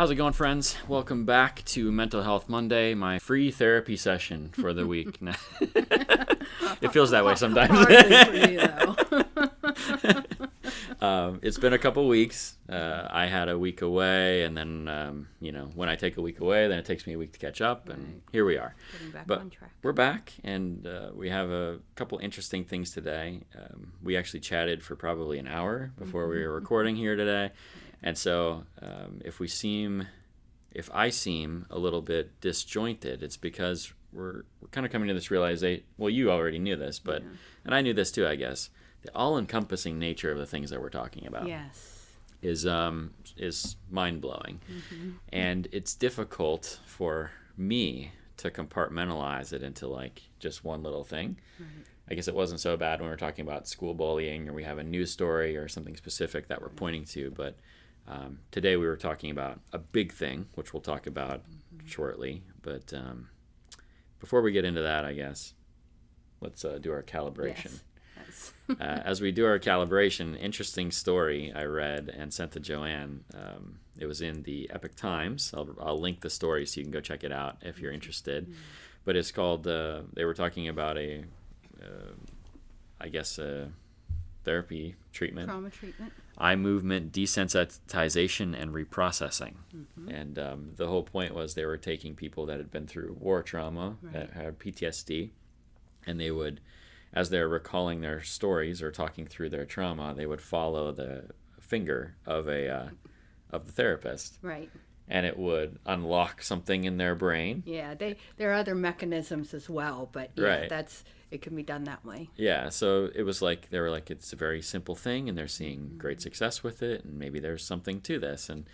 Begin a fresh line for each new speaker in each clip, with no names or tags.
How's it going, friends? Welcome back to Mental Health Monday, my free therapy session for the week. It feels that way sometimes.
Hardly for you, though.
It's been a couple weeks. I had a week away, and then, when I take a week away, then it takes me a week to catch up, and here we are.
Getting back
But
on track.
we're back, and we have a couple interesting things today. We actually chatted for probably an hour before we were recording here today. And so if I seem a little bit disjointed, it's because we're kind of coming to this realization. Well, you already knew this, and I knew this too, I guess. The all-encompassing nature of the things that we're talking about is mind-blowing. Mm-hmm. And it's difficult for me to compartmentalize it into like just one little thing. Right. I guess it wasn't so bad when we were talking about school bullying or we have a news story or something specific that we're pointing to, but today we were talking about a big thing, which we'll talk about shortly. But before we get into that, I guess, let's do our calibration.
Yes.
As we do our calibration, interesting story I read and sent to Joanne. It was in the Epic Times. I'll link the story so you can go check it out if you're interested. Mm-hmm. But it's called, they were talking about a therapy treatment.
Trauma treatment.
Eye movement desensitization and reprocessing. Mm-hmm. And the whole point was they were taking people that had been through war trauma, that had PTSD, and they would, as they're recalling their stories or talking through their trauma, they would follow the finger of the therapist. Right. And it would unlock something in their brain.
Yeah, there are other mechanisms as well, but it can be done that way.
Yeah, so it was like, they were like, it's a very simple thing, and they're seeing great success with it, and maybe there's something to this. And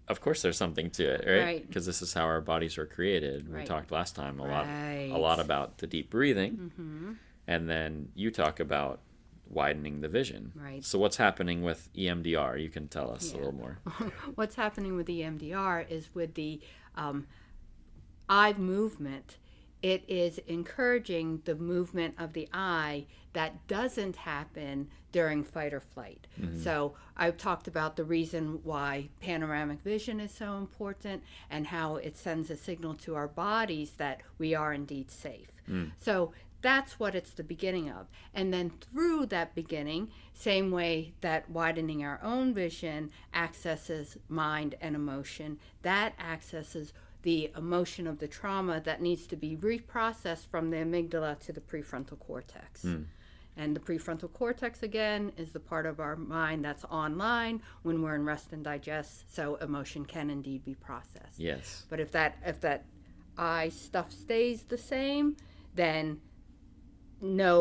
of course there's something to it, right? Because this is how our bodies are created. We talked last time a lot about the deep breathing, and then you talk about widening the vision. Right. So what's happening with EMDR? You can tell us a little more.
What's happening with EMDR is with the eye movement. It is encouraging the movement of the eye that doesn't happen during fight or flight. Mm-hmm. So I've talked about the reason why panoramic vision is so important and how it sends a signal to our bodies that we are indeed safe. So that's what it's the beginning of. And then through that beginning, same way that widening our own vision accesses mind and emotion, that accesses the emotion of the trauma that needs to be reprocessed from the amygdala to the prefrontal cortex. And the prefrontal cortex, again, is the part of our mind that's online when we're in rest and digest, so emotion can indeed be processed.
Yes.
But if that eye stuff stays the same, then I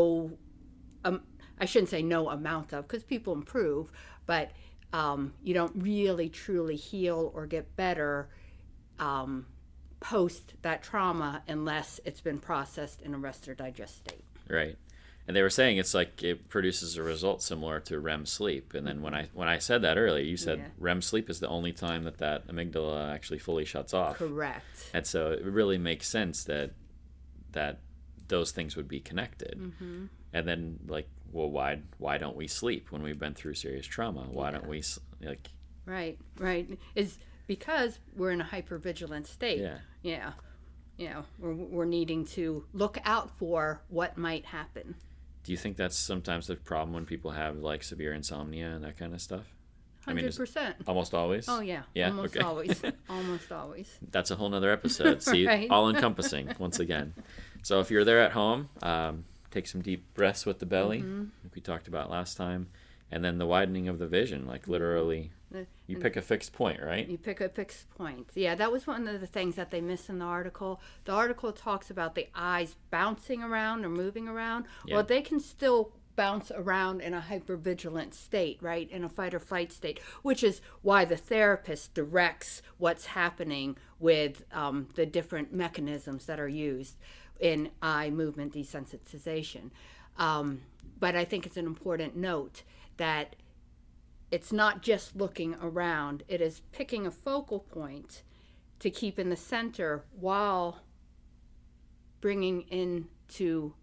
shouldn't say no amount of, because people improve, but you don't really truly heal or get better post that trauma unless it's been processed in a rest or digest state.
Right. And they were saying it's like it produces a result similar to Rem sleep. And then when I said that earlier, you said Rem sleep is the only time that amygdala actually fully shuts off.
Correct.
And so it really makes sense that those things would be connected. Mm-hmm. And then well, why don't we sleep when we've been through serious trauma? Why don't we
Right. Is because we're in a hypervigilant state. We're needing to look out for what might happen.
Do you think that's sometimes the problem when people have severe insomnia and that kind of stuff?
100%.
Almost always?
Oh, yeah. Almost always. Almost always.
That's a whole nother episode. See, all-encompassing, once again. So if you're there at home, take some deep breaths with the belly, like we talked about last time, and then the widening of the vision, literally, you pick a fixed point, right?
You pick a fixed point. Yeah, that was one of the things that they missed in the article. The article talks about the eyes bouncing around or moving around. Yeah. Well, they can still bounce around in a hypervigilant state, right? In a fight or flight state, which is why the therapist directs what's happening with the different mechanisms that are used in eye movement desensitization. But I think it's an important note that it's not just looking around. It is picking a focal point to keep in the center while bringing into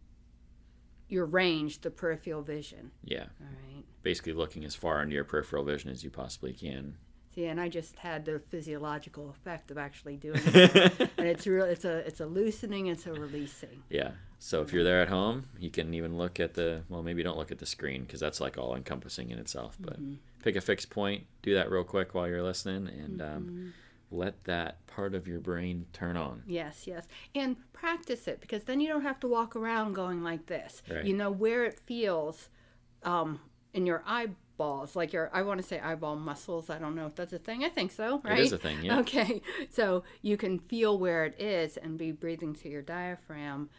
your range the peripheral vision.
Yeah.
All right.
Basically looking as far into your peripheral vision as you possibly can.
See, and I just had the physiological effect of actually doing it. And it's a loosening, it's a releasing.
Yeah. So if you're there at home, you can even look at maybe don't look at the screen because that's like all encompassing in itself. But pick a fixed point, do that real quick while you're listening, and let that part of your brain turn on.
Yes, yes. And practice it, because then you don't have to walk around going like this.
Right.
You know where it feels in your eyeballs, like I want to say eyeball muscles. I don't know if that's a thing. I think so, right?
It is a thing, yeah.
Okay. So you can feel where it is and be breathing to your diaphragm,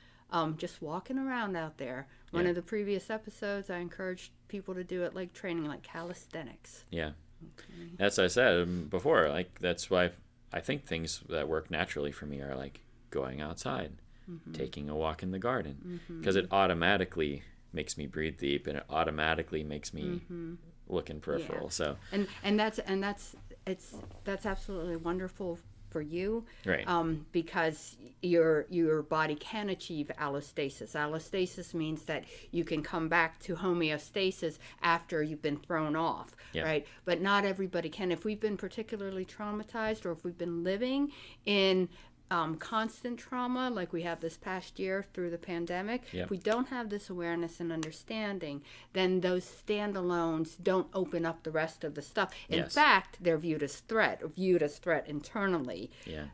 just walking around out there. One of the previous episodes, I encouraged people to do it like training, like calisthenics.
Yeah.
Okay.
As I said before, like that's why I think things that work naturally for me are like going outside, taking a walk in the garden, because it automatically makes me breathe deep and it automatically makes me look in peripheral. So
that's absolutely wonderful for you,
right?
Because your body can achieve allostasis. Allostasis means that you can come back to homeostasis after you've been thrown off, right? But not everybody can. If we've been particularly traumatized, or if we've been living in constant trauma like we have this past year through the pandemic, if we don't have this awareness and understanding, then those standalones don't open up the rest of the stuff. In fact, they're viewed as threat internally,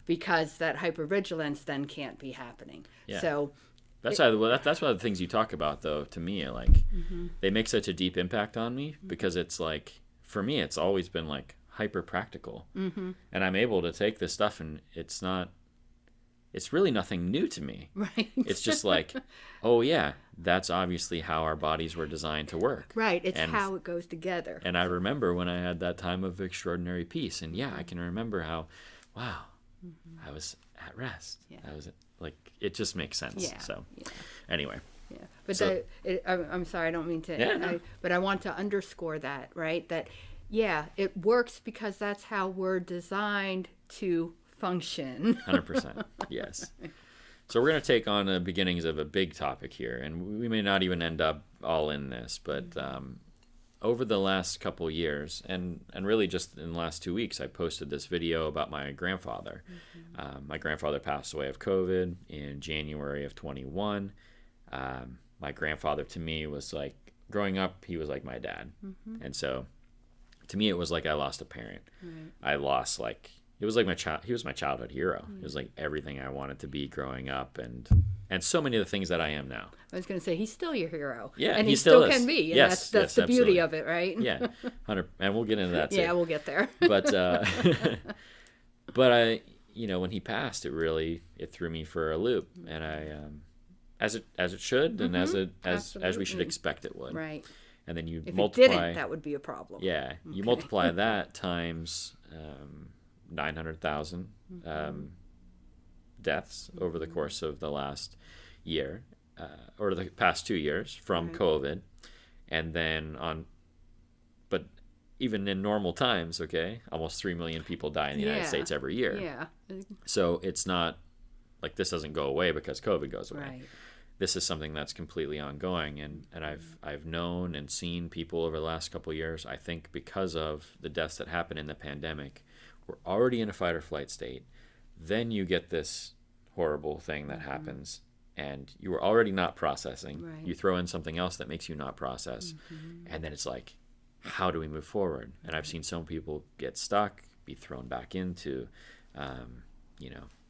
because that hypervigilance then can't be happening. So that's
why that's one of the things you talk about, though, to me, like they make such a deep impact on me, because it's like, for me, it's always been like hyper practical, and I'm able to take this stuff, and it's really nothing new to me.
Right.
It's just like, oh yeah, that's obviously how our bodies were designed to work.
Right. It's how it goes together.
And I remember when I had that time of extraordinary peace, and I can remember how, wow, I was at rest. I was like, it just makes sense. So anyway.
Yeah. But I'm sorry, I don't mean to, but I want to underscore that, right? That, it works because that's how we're designed to function.
100%. Yes. So we're going to take on the beginnings of a big topic here, and we may not even end up all in this, but over the last couple years, and really just in the last 2 weeks, I posted this video about my grandfather. My grandfather passed away of COVID in January of 21. My grandfather, to me, was like, growing up, he was like my dad. And so to me, it was like I lost a parent. I lost it was like he was my childhood hero. It was like everything I wanted to be growing up, and so many of the things that I am now.
I was going to say, he's still your hero.
Yeah,
and
he still
can be. And that's the
absolutely.
beauty of it, right?
Yeah, 100. And we'll get into that too.
Yeah, we'll get there.
But I, when he passed, it threw me for a loop, and I, as it should, and as we should expect it would.
Right.
And then you
if
multiply.
It didn't, that would be a problem.
Yeah, you multiply that times 900,000 deaths over the course of the last year, or the past 2 years from COVID, and then but even in normal times, almost 3 million people die in the United States every year.
Yeah.
So it's not like this doesn't go away because COVID goes away.
Right.
This is something that's completely ongoing, and I've known and seen people over the last couple of years, I think because of the deaths that happened in the pandemic. We're already in a fight or flight state. Then you get this horrible thing that happens, and you were already not processing.
Right.
You throw in something else that makes you not process, and then it's like, how do we move forward? And I've seen some people get stuck, be thrown back into,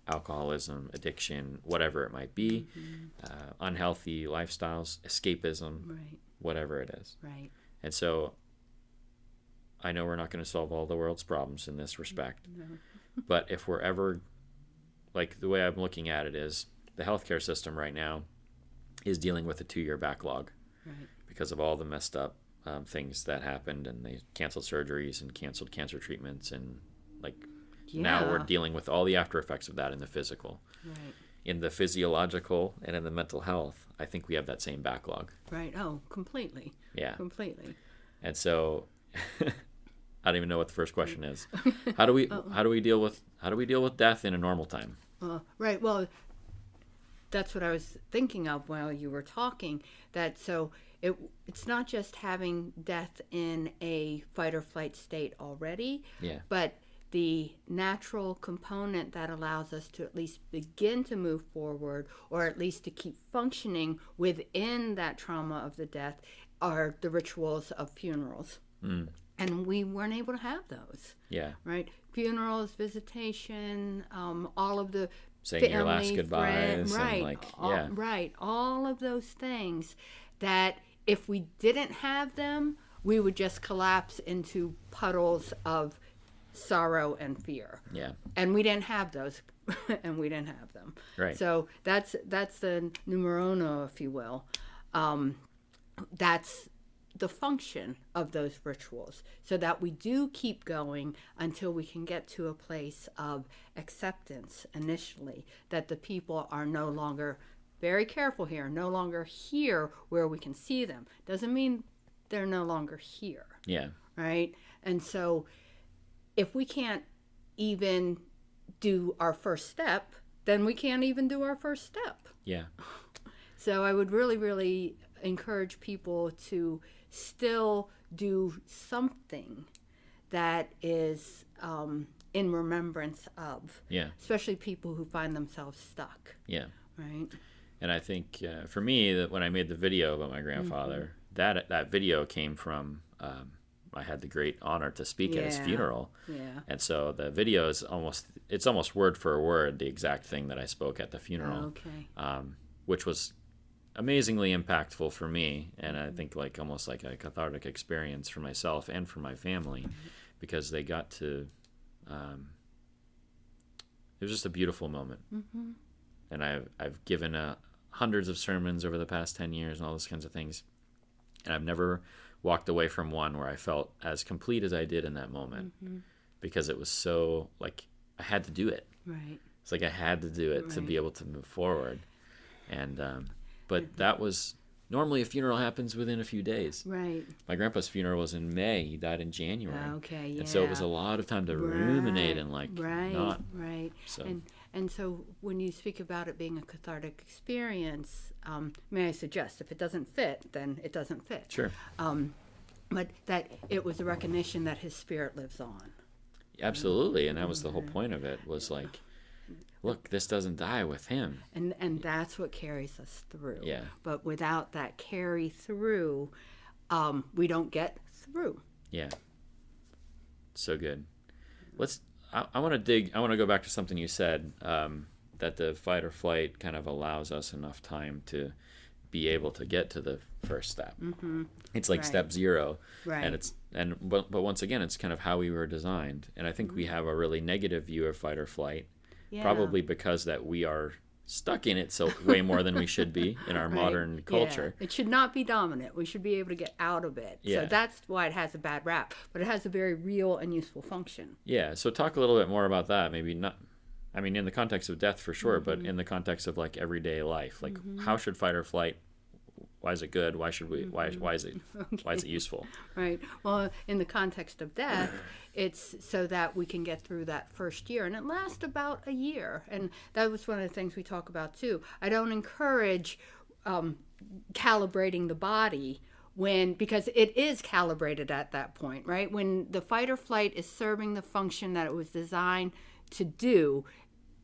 alcoholism, addiction, whatever it might be, unhealthy lifestyles, escapism, whatever it is.
Right.
And so I know we're not going to solve all the world's problems in this respect, but if we're ever, like the way I'm looking at it is, the healthcare system right now is dealing with a 2-year backlog because of all the messed up things that happened, and they canceled surgeries and canceled cancer treatments, and now we're dealing with all the after effects of that in the physical.
Right.
In the physiological and in the mental health, I think we have that same backlog.
Right. Oh, completely.
Yeah.
Completely.
And so I don't even know what the first question is. How do we deal with death in a normal time?
Right. Well, that's what I was thinking of while you were talking. That so it's not just having death in a fight or flight state already, but the natural component that allows us to at least begin to move forward, or at least to keep functioning within that trauma of the death, are the rituals of funerals. And we weren't able to have those. Right? Funerals, visitation, all of the
saying your last goodbyes.
Right. All of those things that if we didn't have them, we would just collapse into puddles of sorrow and fear. And we didn't have those. And we didn't have them.
Right.
So that's the numero uno, if you will. That's the function of those rituals, so that we do keep going until we can get to a place of acceptance initially, that the people are no longer, very careful here, no longer here where we can see them. Doesn't mean they're no longer here. Right? And so if we can't even do our first step, then we can't even do our first step. So I would really, really encourage people to still do something that is in remembrance of, especially people who find themselves stuck. Right.
And I think for me, that when I made the video about my grandfather, that video came from I had the great honor to speak at his funeral, and so the video is almost word for word the exact thing that I spoke at the funeral, which was amazingly impactful for me, and I think almost like a cathartic experience for myself and for my family, because they got to it was just a beautiful moment. And I've given hundreds of sermons over the past 10 years and all those kinds of things, and I've never walked away from one where I felt as complete as I did in that moment, because it was so I had to do it. It's I had to do it to be able to move forward. And but that was, normally a funeral happens within a few days. My grandpa's funeral was in May. He died in January. And so it was a lot of time to ruminate and not. So.
And so when you speak about it being a cathartic experience, may I suggest, if it doesn't fit, then it doesn't fit.
Sure.
But that it was a recognition that his spirit lives on.
Absolutely. And that was the whole point of it, was look, this doesn't die with him.
And that's what carries us through. But without that carry through, we don't get through.
So good. I want to go back to something you said, that the fight or flight kind of allows us enough time to be able to get to the first step. It's step zero. But once again, it's kind of how we were designed. And I think we have a really negative view of fight or flight. Probably because that we are stuck in it so way more than we should be in our modern culture.
It should not be dominant. We should be able to get out of it. So that's why it has a bad rap. But it has a very real and useful function.
So talk a little bit more about that. Maybe not, in the context of death for sure, but in the context of everyday life. How should fight or flight, why is it good? Why should we? Why is it? Why is it useful?
Right. Well, in the context of death, it's so that we can get through that first year, and it lasts about a year. And that was one of the things we talk about too. I don't encourage calibrating the body because it is calibrated at that point, right? When the fight or flight is serving the function that it was designed to do,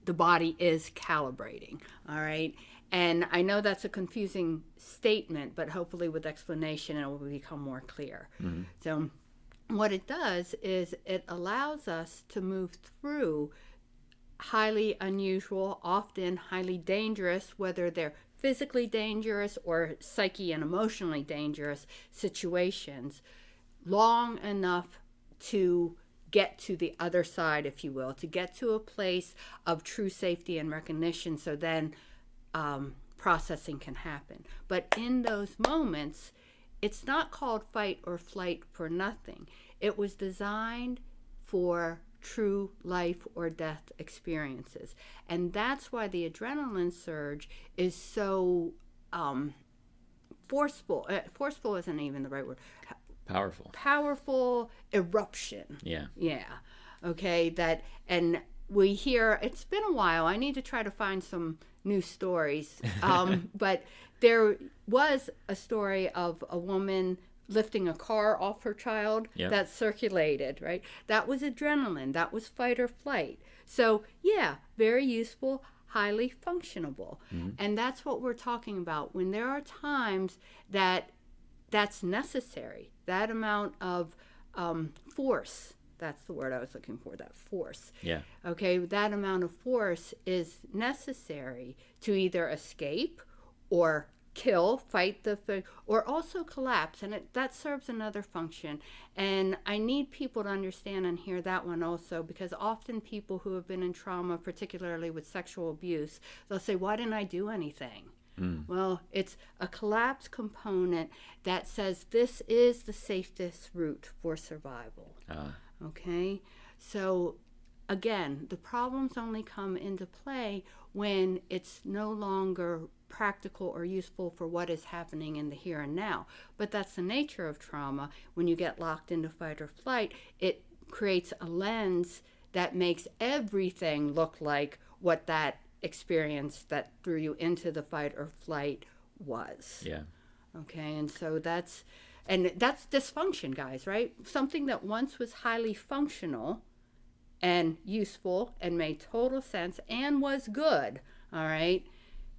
the body is calibrating. All right. And I know that's a confusing statement, but hopefully with explanation it will become more clear. So what it does is it allows us to move through highly unusual, often highly dangerous, whether they're physically dangerous or psyche and emotionally dangerous situations, long enough to get to the other side, if you will, to get to a place of true safety and recognition, so then processing can happen. But in those moments, it's not called fight or flight for nothing. It was designed for true life or death experiences. And that's why the adrenaline surge is so forceful. Forceful isn't even the right word. Powerful eruption.
Yeah.
Okay, that, and we hear, it's been a while, I need to try to find some new stories, but there was a story of a woman lifting a car off her child that circulated, right? That was adrenaline. That was fight or flight. So, yeah, very useful, highly functionable. And that's what we're talking about. When there are times that that's necessary, that amount of force, that's the word I was looking for, that force.
Yeah.
Okay, that amount of force is necessary to either escape or kill, fight or also collapse, and that serves another function. And I need people to understand and hear that one also, because often people who have been in trauma, particularly with sexual abuse, they'll say, why didn't I do anything? Well, it's a collapse component that says this is the safest route for survival. Okay, so again, the problems only come into play when it's no longer practical or useful for what is happening in the here and now. But that's the nature of trauma. When you get locked into fight or flight, it creates a lens that makes everything look like what that experience that threw you into the fight or flight was.
Yeah.
Okay, and so that's dysfunction, guys, right? Something that once was highly functional and useful and made total sense and was good, all right,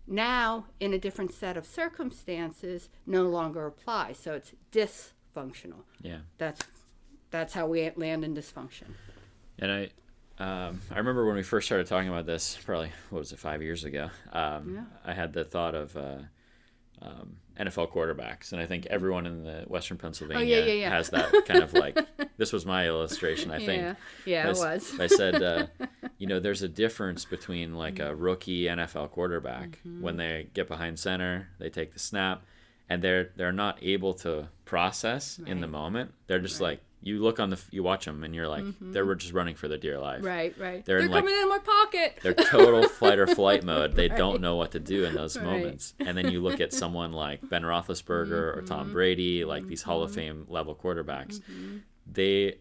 now in a different set of circumstances no longer applies. So it's dysfunctional.
Yeah.
That's how we land in dysfunction.
And I remember when we first started talking about this, probably, 5 years ago, I had the thought of NFL quarterbacks, and I think everyone in the Western Pennsylvania has that kind of like, this was my illustration, I think.
Yeah, it was.
I said, there's a difference between like a rookie NFL quarterback when they get behind center, they take the snap, and they're not able to process in the moment. They're just like, you watch them and you're like, they're just running for their dear life.
Right.
They're
coming in my pocket.
They're total fight or flight mode. They don't know what to do in those moments. And then you look at someone like Ben Roethlisberger or Tom Brady, like these Hall of Fame level quarterbacks. They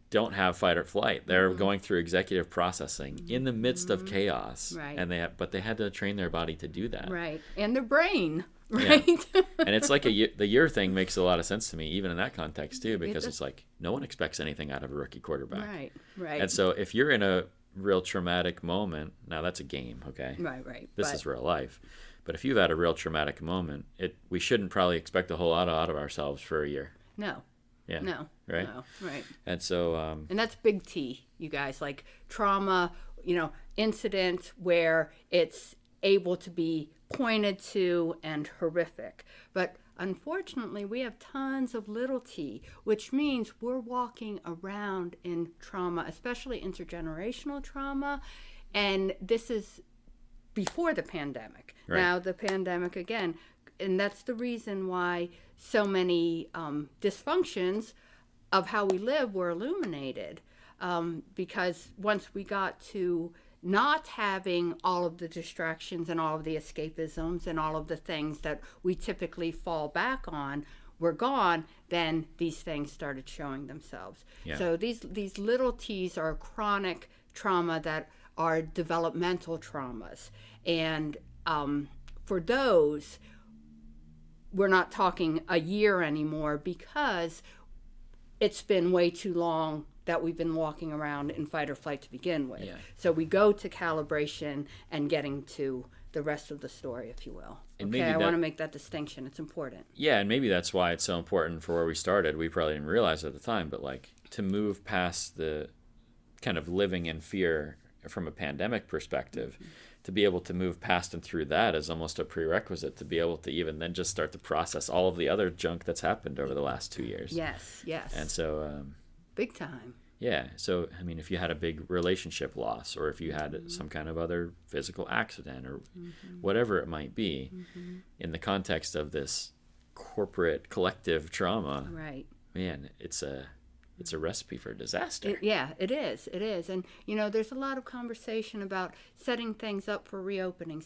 don't have fight or flight. They're going through executive processing in the midst of chaos.
Right.
And but they had to train their body to do that.
Right. And their brain. Right.
Yeah. And it's like the year thing makes a lot of sense to me, even in that context too, because it's like no one expects anything out of a rookie quarterback.
Right.
And so if you're in a real traumatic moment, now that's a game, okay?
Right.
This is real life. But if you've had a real traumatic moment, we shouldn't probably expect a whole lot out of ourselves for a year.
No.
Yeah.
No.
Right?
No. Right.
And so...
and that's big T, you guys, like trauma, incident where it's able to be pointed to and horrific. But unfortunately, we have tons of little t, which means we're walking around in trauma, especially intergenerational trauma. And this is before the pandemic.
Right.
Now, the pandemic again, and that's the reason why so many dysfunctions of how we live were illuminated. Because once we got to not having all of the distractions and all of the escapisms and all of the things that we typically fall back on were gone, then these things started showing themselves.
Yeah.
So these little T's are chronic trauma that are developmental traumas. And for those, we're not talking a year anymore because it's been way too long that we've been walking around in fight or flight to begin with.
Yeah.
So we go to calibration and getting to the rest of the story, if you will.
And
okay, I want to make that distinction. It's important.
Yeah, and maybe that's why it's so important for where we started. We probably didn't realize it at the time, but like to move past the kind of living in fear from a pandemic perspective, to be able to move past and through that is almost a prerequisite to be able to even then just start to process all of the other junk that's happened over the last 2 years.
Yes.
And so...
big time.
Yeah. So, I mean, if you had a big relationship loss or if you had some kind of other physical accident or whatever it might be, in the context of this corporate collective trauma,
right?
Man, it's a recipe for disaster.
It is. And, there's a lot of conversation about setting things up for reopening.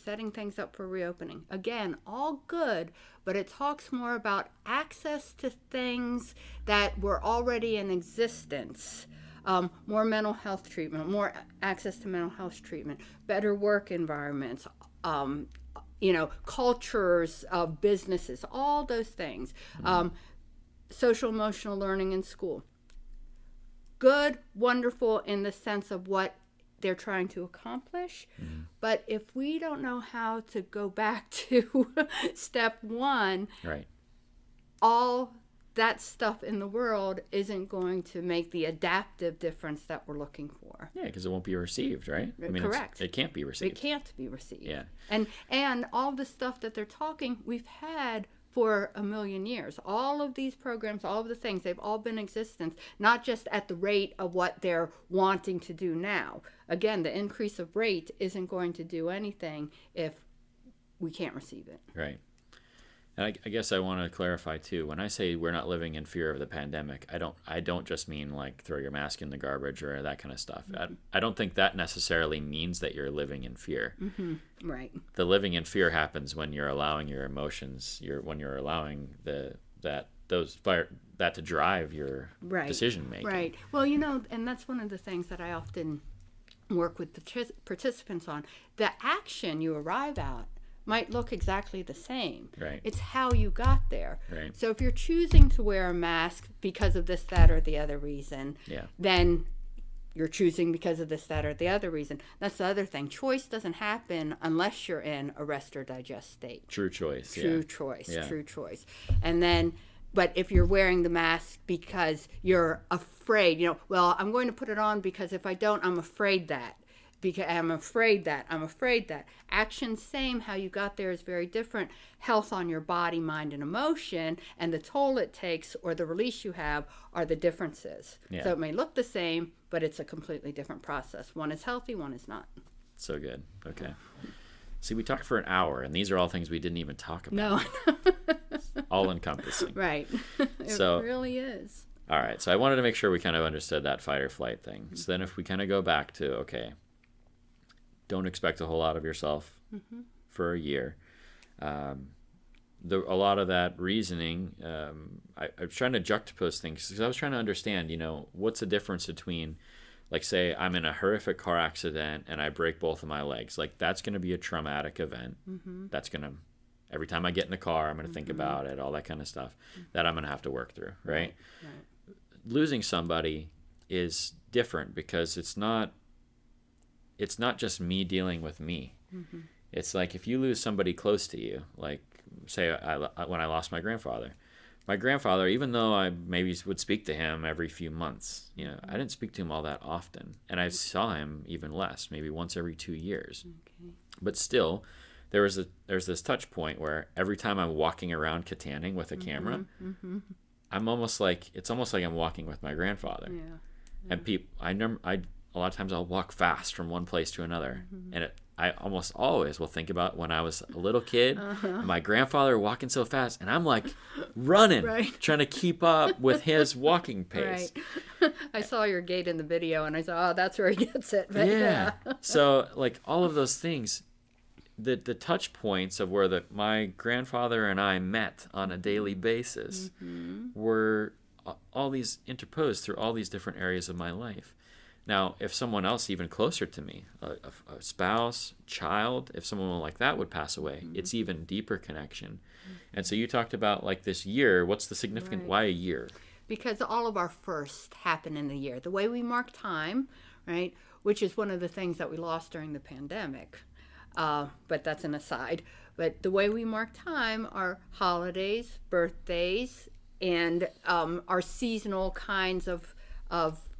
Again, all good, but it talks more about access to things that were already in existence more mental health treatment, more access to mental health treatment, better work environments, cultures of businesses, all those things. Social emotional learning in school. Good, wonderful in the sense of what they're trying to accomplish. But if we don't know how to go back to step one,
right,
all that stuff in the world isn't going to make the adaptive difference that we're looking for.
Yeah, because it won't be received, right? I mean,
correct.
It can't be received.
It can't be received.
Yeah.
And all the stuff that they're talking, we've had for a million years. All of these programs, all of the things, they've all been in existence, not just at the rate of what they're wanting to do now. Again, the increase of rate isn't going to do anything if we can't receive it.
Right. And I guess I want to clarify too. When I say we're not living in fear of the pandemic, I don't just mean like throw your mask in the garbage or that kind of stuff. I don't think that necessarily means that you're living in fear.
Right.
The living in fear happens when you're allowing your emotions. When you're allowing that to drive your decision making.
Right. Well, and that's one of the things that I often work with the participants on. The action you arrive at might look exactly the same.
Right.
It's how you got there.
Right.
So if you're choosing to wear a mask because of this, that, or the other reason, then you're choosing because of this, that, or the other reason. That's the other thing. Choice doesn't happen unless you're in a rest or digest state.
True choice.
True choice. And then, but if you're wearing the mask because you're afraid, I'm going to put it on because if I don't, I'm afraid that. Because I'm afraid that. Action, same. How you got there is very different. Health on your body, mind, and emotion, and the toll it takes or the release you have are the differences.
Yeah.
So it may look the same, but it's a completely different process. One is healthy, one is not.
So good. Okay. See, we talked for an hour, and these are all things we didn't even talk about.
No.
All encompassing.
Right. It really is.
All right. So I wanted to make sure we kind of understood that fight or flight thing. So then if we kind of go back to, okay, don't expect a whole lot of yourself for a year. A lot of that reasoning, I was trying to juxtapose things because I was trying to understand, what's the difference between, like, say I'm in a horrific car accident and I break both of my legs. Like, that's going to be a traumatic event. That's going to, every time I get in the car, I'm going to think about it, all that kind of stuff that I'm going to have to work through, right? Losing somebody is different because it's not just me dealing with me. It's like if you lose somebody close to you, like say when I lost my grandfather, even though I maybe would speak to him every few months, I didn't speak to him all that often, and I saw him even less, maybe once every 2 years. But still, there's this touch point where every time I'm walking around Kittanning with a camera, it's almost like I'm walking with my grandfather. And a lot of times I'll walk fast from one place to another, and I almost always will think about when I was a little kid, and my grandfather walking so fast, and I'm like running, trying to keep up with his walking pace.
I saw your gait in the video, and I saw, that's where he gets it. But
So like all of those things, the touch points of where my grandfather and I met on a daily basis were all these interposed through all these different areas of my life. Now, if someone else even closer to me, a spouse, child, if someone like that would pass away, it's even deeper connection. And so you talked about like this year. What's the significant? Why a year?
Because all of our firsts happen in the year. The way we mark time, right, which is one of the things that we lost during the pandemic. But that's an aside. But the way we mark time are holidays, birthdays, and our seasonal kinds of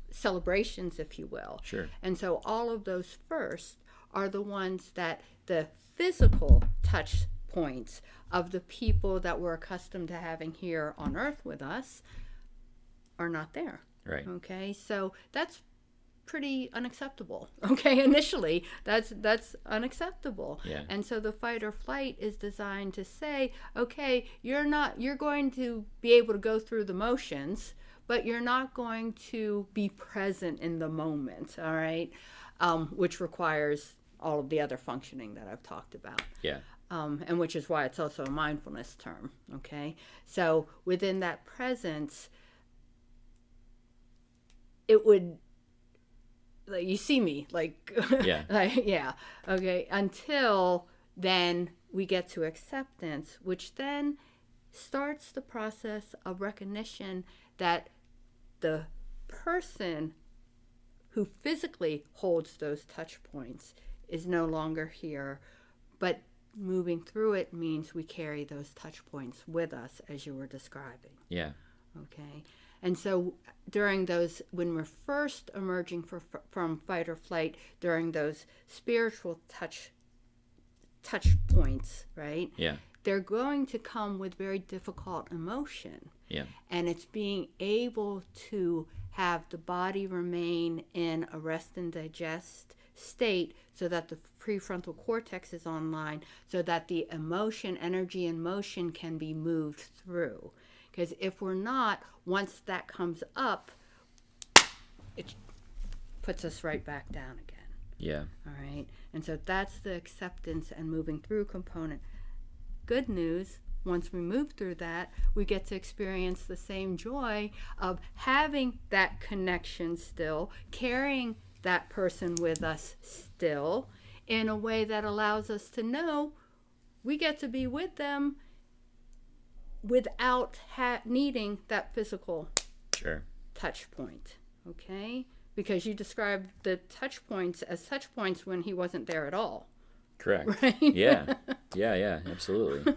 celebrations, if you will.
Sure.
And so all of those first are the ones that the physical touch points of the people that we're accustomed to having here on Earth with us are not there.
Right.
Okay, so that's pretty unacceptable. Okay, initially that's unacceptable.
Yeah.
And so the fight or flight is designed to say, okay, you're going to be able to go through the motions, but you're not going to be present in the moment, all right? Which requires all of the other functioning that I've talked about.
Yeah.
And which is why it's also a mindfulness term, okay? So within that presence, it would you see me,
Yeah.
yeah, okay, until then we get to acceptance, which then starts the process of recognition that the person who physically holds those touch points is no longer here, but moving through it means we carry those touch points with us, as you were describing.
Yeah.
Okay. And so during those, when we're first emerging from fight or flight, during those spiritual touch points, right?
Yeah.
They're going to come with very difficult emotion.
Yeah.
And it's being able to have the body remain in a rest and digest state so that the prefrontal cortex is online, so that the emotion, energy, and motion can be moved through. Because if we're not, once that comes up, it puts us right back down again.
Yeah.
All right. And so that's the acceptance and moving through component. Good news, once we move through that, we get to experience the same joy of having that connection still, carrying that person with us still, in a way that allows us to know we get to be with them without needing that physical touch point. Okay? Because you described the touch points as touch points when he wasn't there at all.
Correct.
Right?
Yeah. Yeah, absolutely.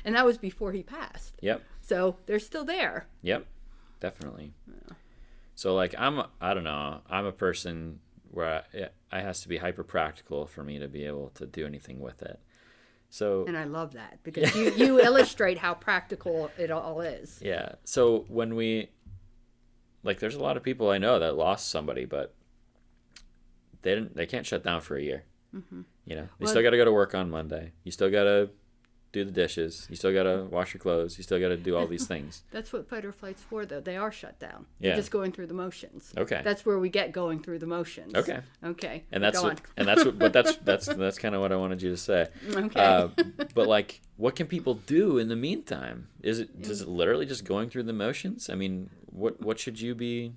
And that was before he passed.
Yep.
So they're still there.
Yep. Definitely. Yeah. So like I'm a person where it has to be hyper practical for me to be able to do anything with it. So,
and I love that because you illustrate how practical it all is.
Yeah. So when there's a lot of people I know that lost somebody, but they can't shut down for a year. Mm-hmm. You know, you still got to go to work on Monday. You still got to do the dishes. You still got to wash your clothes. You still got to do all these things.
That's what fight or flight's for, though. They are shut down.
Yeah.
They're just going through the motions.
Okay.
That's where we get going through the motions.
Okay.
And that's
kind of what I wanted you to say.
Okay.
But like, what can people do in the meantime? Does it literally just going through the motions? I mean, what should you be?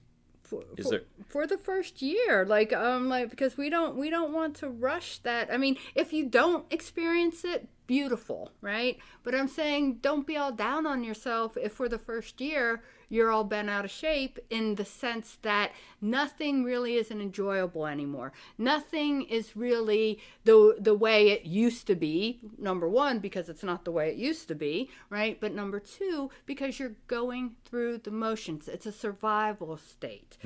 For the first year, because we don't want to rush that. I mean, if you don't experience it, beautiful, right? But I'm saying don't be all down on yourself if for the first year you're all bent out of shape, in the sense that nothing really isn't enjoyable anymore. Nothing is really the way it used to be. Number one, because it's not the way it used to be, right? But number two, because you're going through the motions. It's a survival state.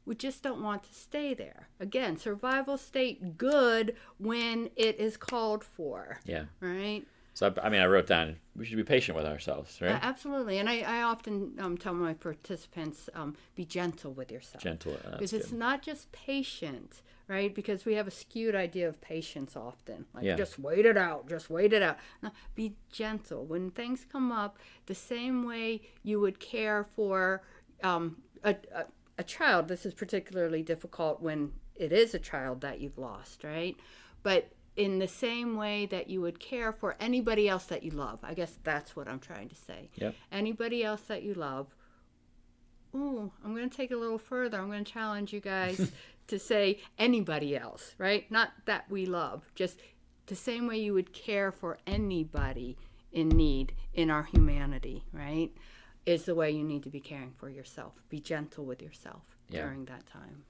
We just don't want to stay there. Again, survival state good when it is called for.
Yeah.
Right?
So, I wrote down, we should be patient with ourselves, right?
Absolutely. And I often tell my participants, be gentle with yourself. Because it's not just patient, right? Because we have a skewed idea of patience often. Just wait it out, No, be gentle. When things come up, the same way you would care for a child. This is particularly difficult when it is a child that you've lost, right? But in the same way that you would care for anybody else that you love. I guess that's what I'm trying to say.
Yep.
Anybody else that you love. Ooh, I'm going to take it a little further. I'm going to challenge you guys to say anybody else, right? Not that we love. Just the same way you would care for anybody in need in our humanity, right? Is the way you need to be caring for yourself. Be gentle with yourself during that time.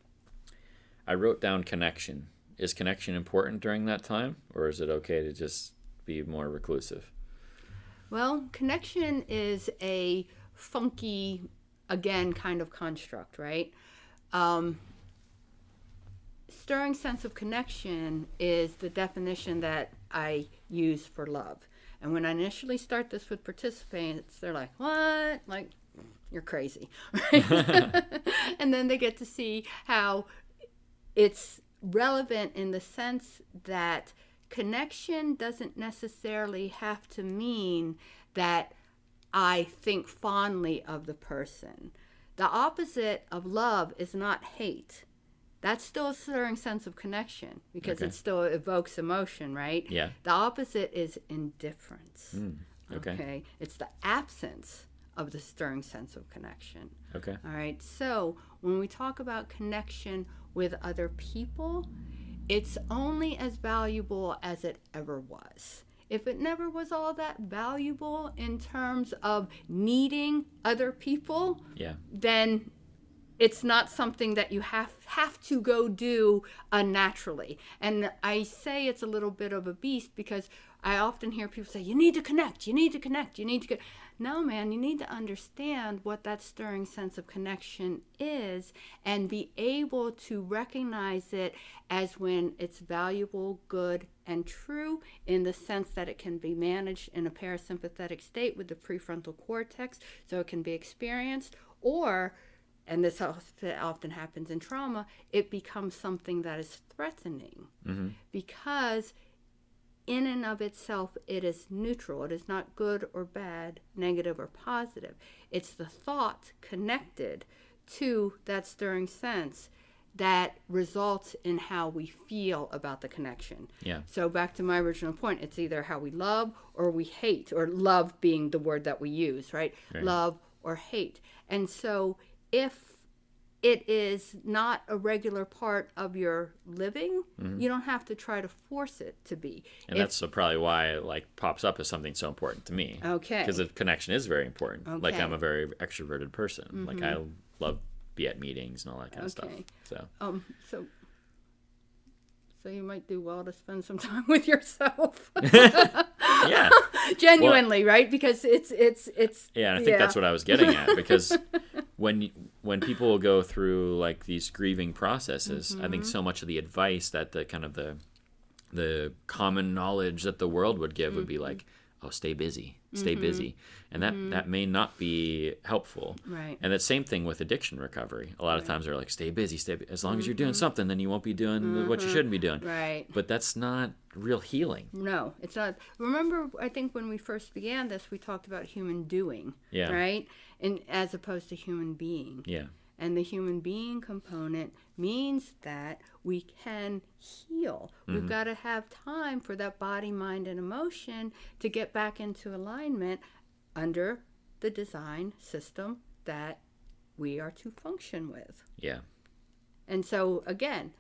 I wrote down connection. Is connection important during that time, or is it okay to just be more reclusive?
Well, connection is a funky, again, kind of construct, right? Stirring sense of connection is the definition that I use for love. And when I initially start this with participants, they're like, what? Like, you're crazy. Right? And then they get to see how it's relevant in the sense that connection doesn't necessarily have to mean that I think fondly of the person. The opposite of love is not hate. That's still a stirring sense of connection because it still evokes emotion, right?
Yeah.
The opposite is indifference.
Okay.
It's the absence of the stirring sense of connection.
Okay.
All right. So when we talk about connection, with other people, it's only as valuable as it ever was. If it never was all that valuable in terms of needing other people, then it's not something that you have to go do unnaturally. And I say it's a little bit of a beast because I often hear people say, you need to connect, you need to connect, you need to connect. No, man, you need to understand what that stirring sense of connection is and be able to recognize it as when it's valuable, good, and true, in the sense that it can be managed in a parasympathetic state with the prefrontal cortex, so it can be experienced, or, and this often happens in trauma, it becomes something that is threatening because in and of itself, it is neutral. It is not good or bad, negative or positive. It's the thought connected to that stirring sense that results in how we feel about the connection.
Yeah.
So back to my original point, it's either how we love or we hate, or love being the word that we use, right? Love or hate. And so if it is not a regular part of your living, you don't have to try to force it to be.
And that's probably why it like pops up as something so important to me.
Okay.
Because the connection is very important. Okay. Like I'm a very extroverted person. Like I love be at meetings and all that kind of stuff. So so you might do well to spend some time with yourself. Yeah.
Genuinely, right? Because it's
yeah, and I think that's what I was getting at, because when people will go through like these grieving processes, I think so much of the advice that the kind of the common knowledge that the world would give would be like, oh, stay busy, and that may not be helpful.
Right.
And the same thing with addiction recovery. A lot of times they're like, stay busy, as long as you're doing something, then you won't be doing what you shouldn't be doing.
Right.
But that's not real healing.
No, it's not. Remember, I think when we first began this, we talked about human doing, right? And as opposed to human being.
Yeah.
And the human being component means that we can heal. We've got to have time for that body, mind, and emotion to get back into alignment under the design system that we are to function with.
Yeah.
And so, again,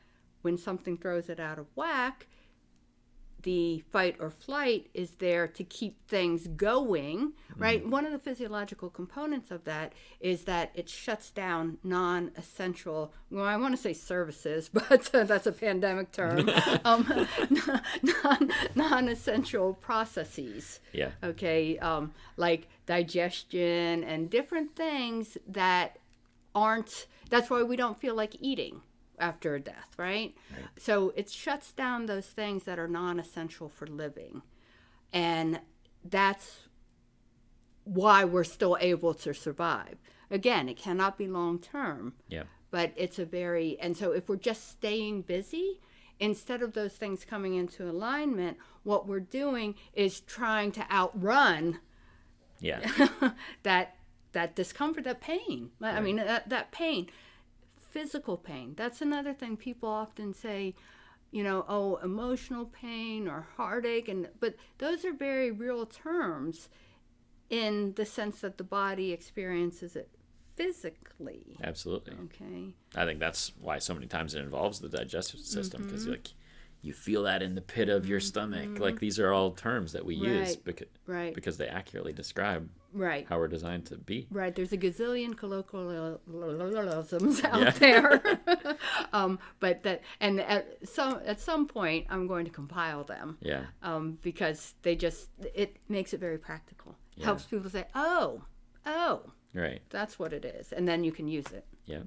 when something throws it out of whack, the fight or flight is there to keep things going, right? One of the physiological components of that is that it shuts down non-essential, well, I want to say services, but that's a pandemic term, non-essential processes.
Yeah.
Okay, like digestion and different things that aren't, that's why we don't feel like eating after a death, right? So it shuts down those things that are non-essential for living. And that's why we're still able to survive. Again, it cannot be long-term.
Yeah.
But it's a very, and so if we're just staying busy, instead of those things coming into alignment, what we're doing is trying to outrun that discomfort, that pain. Right. I mean, that pain. Physical pain. That's another thing people often say, oh, emotional pain or heartache, but those are very real terms in the sense that the body experiences it physically.
Absolutely.
Okay.
I think that's why so many times it involves the digestive system, because like you feel that in the pit of your stomach. Like these are all terms that we use because they accurately describe how we're designed to be.
Right. There's a gazillion colloquialisms out there. But that, and at some point I'm going to compile them. Yeah. Because it makes it very practical. Yeah. Helps people say, oh. Right. That's what it is. And then you can use it.
Yeah.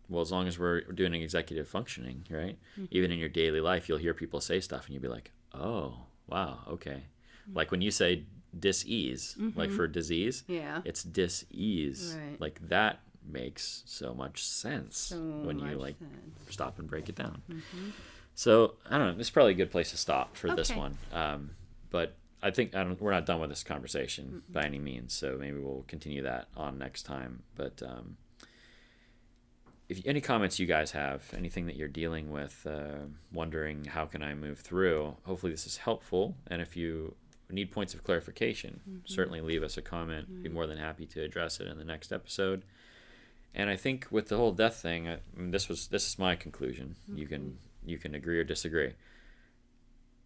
Well, as long as we're doing executive functioning, right? Even in your daily life, you'll hear people say stuff and you'll be like, oh, wow, okay. Like when you say dis-ease, like for disease, it's dis-ease. Right. Like that makes so much sense when you stop and break it down. So, I don't know, this is probably a good place to stop for this one. But I think we're not done with this conversation by any means, so maybe we'll continue that on next time. But if any comments you guys have, anything that you're dealing with, wondering how can I move through, hopefully this is helpful. And if you need points of clarification, certainly leave us a comment. Be more than happy to address it in the next episode. And I think with the whole death thing, I mean, this is my conclusion. You can agree or disagree.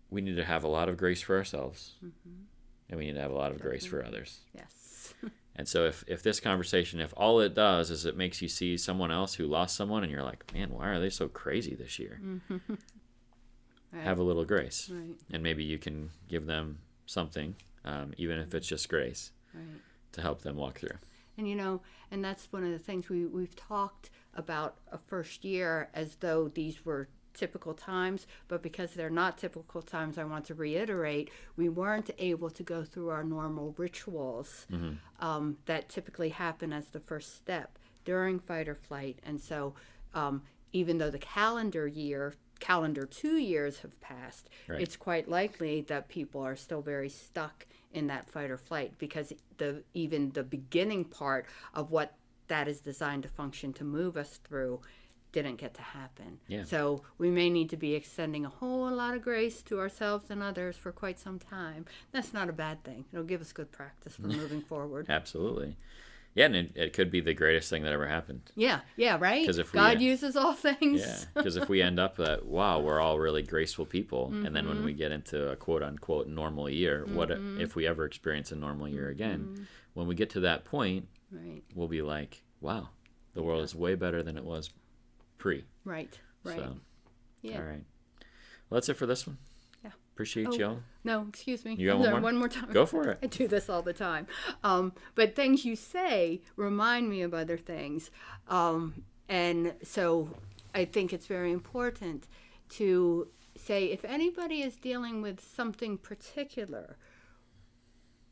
We need to have a lot of grace for ourselves, and we need to have a lot of grace for others.
Yes.
And so if this conversation, if all it does is it makes you see someone else who lost someone, and you're like, man, why are they so crazy this year?
Right.
Have a little grace,
Right.
and maybe you can give them something, even if it's just grace,
Right.
to help them walk through.
And and that's one of the things we've talked about a first year as though these were typical times, but because they're not typical times, I want to reiterate, we weren't able to go through our normal rituals that typically happen as the first step during fight or flight. And so even though the calendar 2 years have passed,
Right.
it's quite likely that people are still very stuck in that fight or flight, because even the beginning part of what that is designed to function to move us through didn't get to happen.
Yeah.
So we may need to be extending a whole lot of grace to ourselves and others for quite some time. That's not a bad thing. It'll give us good practice for moving forward.
Absolutely. Yeah, and it could be the greatest thing that ever happened.
Yeah, right?
'Cause if
God uses all things.
Yeah, because if we end up that, wow, we're all really graceful people, and then when we get into a quote-unquote normal year, what if we ever experience a normal year again? When we get to that point,
Right.
we'll be like, wow, the world is way better than it was pre.
Right.
So,
Yeah.
all right. Well, that's it for this one.
Yeah.
Appreciate y'all.
No, excuse me.
You got
One more time.
Go for it.
I do this all the time. But things you say remind me of other things. And so I think it's very important to say, if anybody is dealing with something particular,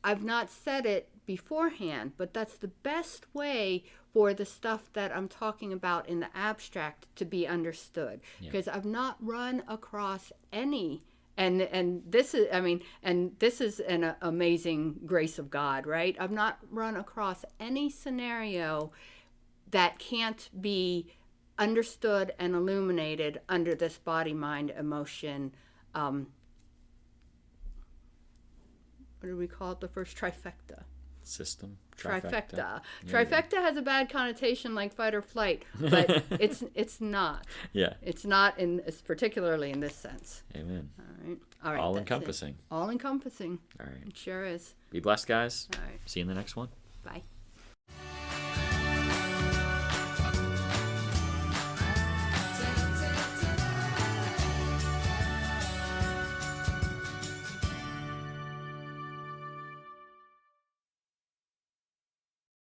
I've not said it beforehand, but that's the best way for the stuff that I'm talking about in the abstract to be understood. Because I've not run across any, and this is an amazing grace of God, right? I've not run across any scenario that can't be understood and illuminated under this body, mind, emotion. What do we call it? The first trifecta.
System.
Trifecta. Trifecta has a bad connotation like fight or flight, but it's not.
Yeah.
It's not it's particularly in this sense.
Amen.
All right.
All encompassing.
All encompassing.
All right.
It sure is.
Be blessed, guys.
All right.
See you in the next one.
Bye.